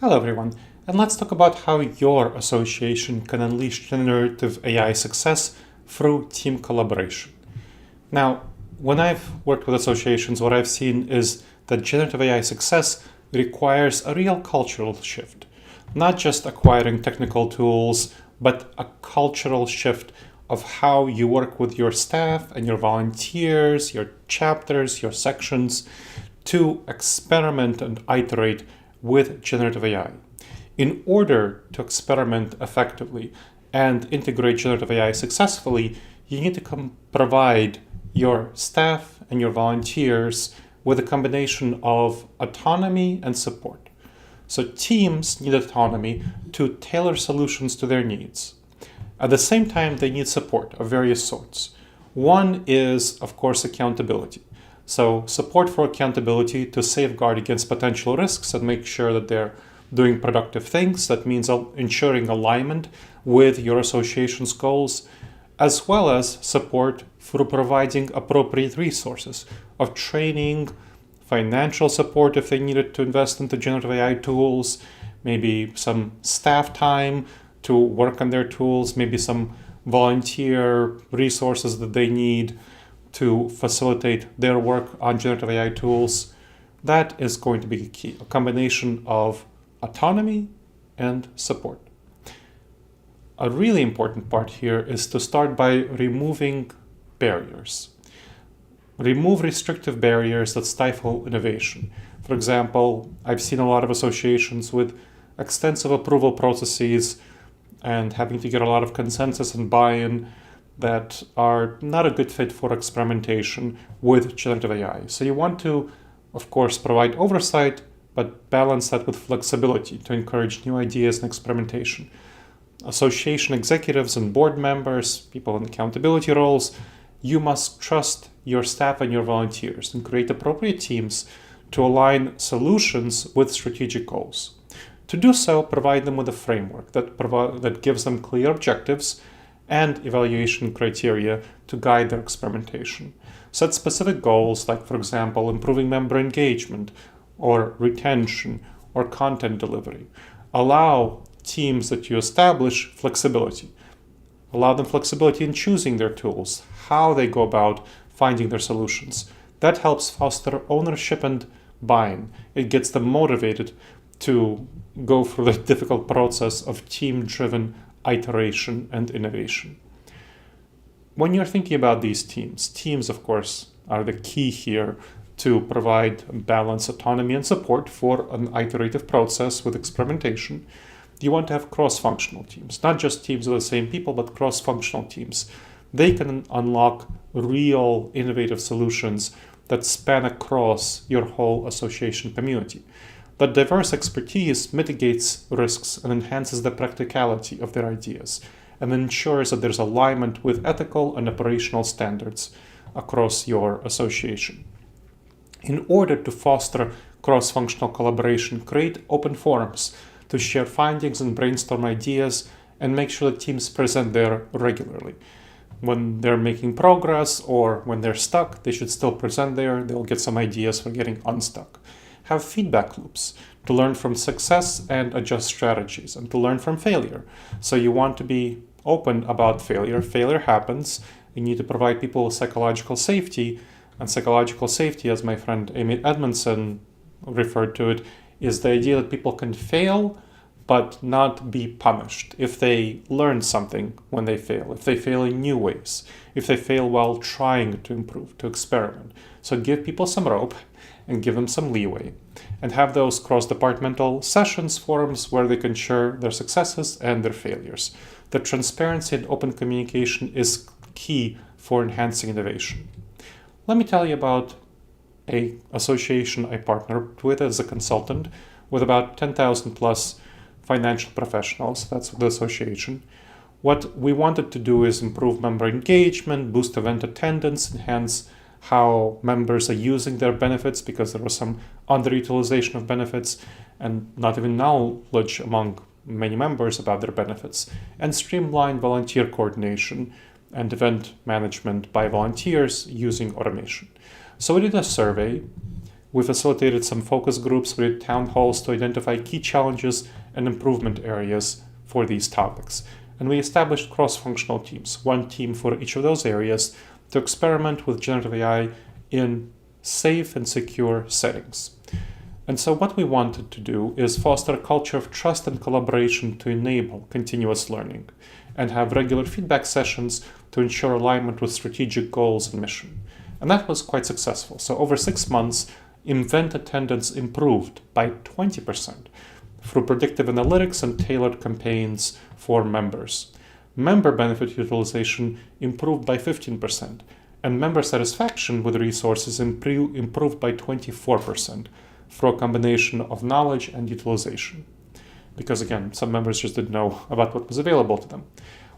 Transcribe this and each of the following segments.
Hello everyone, and let's talk about how your association can unleash generative AI success through team collaboration. Now, when I've worked with associations, what I've seen is that generative AI success requires a real cultural shift. Not just acquiring technical tools, but a cultural shift of how you work with your staff and your volunteers, your chapters, your sections, to experiment and iterate with generative AI. In order to experiment effectively and integrate generative AI successfully, you need to provide your staff and your volunteers with a combination of autonomy and support. So teams need autonomy to tailor solutions to their needs. At the same time, they need support of various sorts. One is, of course, accountability. So support for accountability to safeguard against potential risks and make sure that they're doing productive things. That means ensuring alignment with your association's goals, as well as support through providing appropriate resources of training, financial support if they needed to invest into generative AI tools, maybe some staff time to work on their tools, maybe some volunteer resources that they need to facilitate their work on generative AI tools. That is going to be key, a combination of autonomy and support. A really important part here is to start by removing barriers. Remove restrictive barriers that stifle innovation. For example, I've seen a lot of associations with extensive approval processes and having to get a lot of consensus and buy-in that are not a good fit for experimentation with generative AI. So you want to, of course, provide oversight, but balance that with flexibility to encourage new ideas and experimentation. Association executives and board members, people in accountability roles, you must trust your staff and your volunteers and create appropriate teams to align solutions with strategic goals. To do so, provide them with a framework that gives them clear objectives and evaluation criteria to guide their experimentation. Set specific goals like, for example, improving member engagement or retention or content delivery. Allow teams that you establish flexibility. Allow them flexibility in choosing their tools, how they go about finding their solutions. That helps foster ownership and buy-in. It gets them motivated to go through the difficult process of team-driven iteration and innovation. When you're thinking about these teams, of course, are the key here to provide balance, autonomy, and support for an iterative process with experimentation. You want to have cross-functional teams, not just teams of the same people, but cross-functional teams. They can unlock real innovative solutions that span across your whole association community. That diverse expertise mitigates risks and enhances the practicality of their ideas and ensures that there's alignment with ethical and operational standards across your association. In order to foster cross-functional collaboration, create open forums to share findings and brainstorm ideas and make sure that teams present there regularly. When they're making progress or when they're stuck, they should still present there. They'll get some ideas for getting unstuck. Have feedback loops to learn from success and adjust strategies and to learn from failure. So you want to be open about failure. Failure happens. You need to provide people with psychological safety. And psychological safety, as my friend Amy Edmondson referred to it, is the idea that people can fail but not be punished if they learn something when they fail, if they fail in new ways, if they fail while trying to improve, to experiment. So give people some rope and give them some leeway and have those cross-departmental sessions, forums where they can share their successes and their failures. The transparency and open communication is key for enhancing innovation. Let me tell you about an association I partnered with as a consultant with about 10,000 plus financial professionals. That's the association. What we wanted to do is improve member engagement, boost event attendance, enhance how members are using their benefits because there was some underutilization of benefits and not even knowledge among many members about their benefits, and streamline volunteer coordination and event management by volunteers using automation. So we did a survey We facilitated some focus groups with town halls to identify key challenges and improvement areas for these topics. And we established cross-functional teams, one team for each of those areas, to experiment with generative AI in safe and secure settings. And so what we wanted to do is foster a culture of trust and collaboration to enable continuous learning and have regular feedback sessions to ensure alignment with strategic goals and mission. And that was quite successful. So over 6 months, event attendance improved by 20% through predictive analytics and tailored campaigns for members. Member benefit utilization improved by 15%, and member satisfaction with resources improved by 24% through a combination of knowledge and utilization. Because again, some members just didn't know about what was available to them.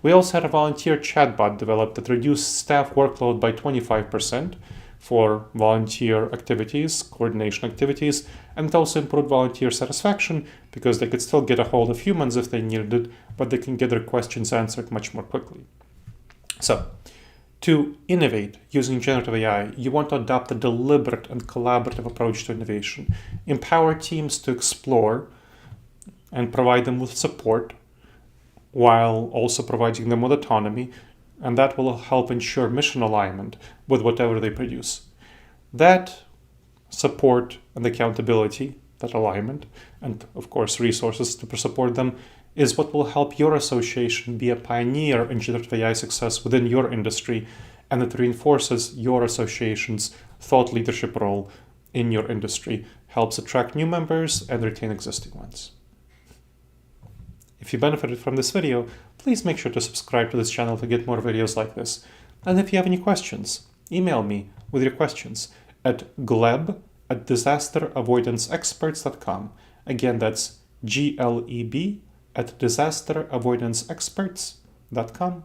We also had a volunteer chatbot developed that reduced staff workload by 25% for volunteer activities, coordination activities, and it also improved volunteer satisfaction because they could still get a hold of humans if they needed it, but they can get their questions answered much more quickly. So, to innovate using generative AI, you want to adopt a deliberate and collaborative approach to innovation. Empower teams to explore and provide them with support while also providing them with autonomy, and that will help ensure mission alignment with whatever they produce. That support and accountability, that alignment, and of course resources to support them, is what will help your association be a pioneer in generative AI success within your industry, and it reinforces your association's thought leadership role in your industry, helps attract new members and retain existing ones. If you benefited from this video, please make sure to subscribe to this channel to get more videos like this. And if you have any questions, email me with your questions at gleb@disasteravoidanceexperts.com. Again, that's GLEB@disasteravoidanceexperts.com.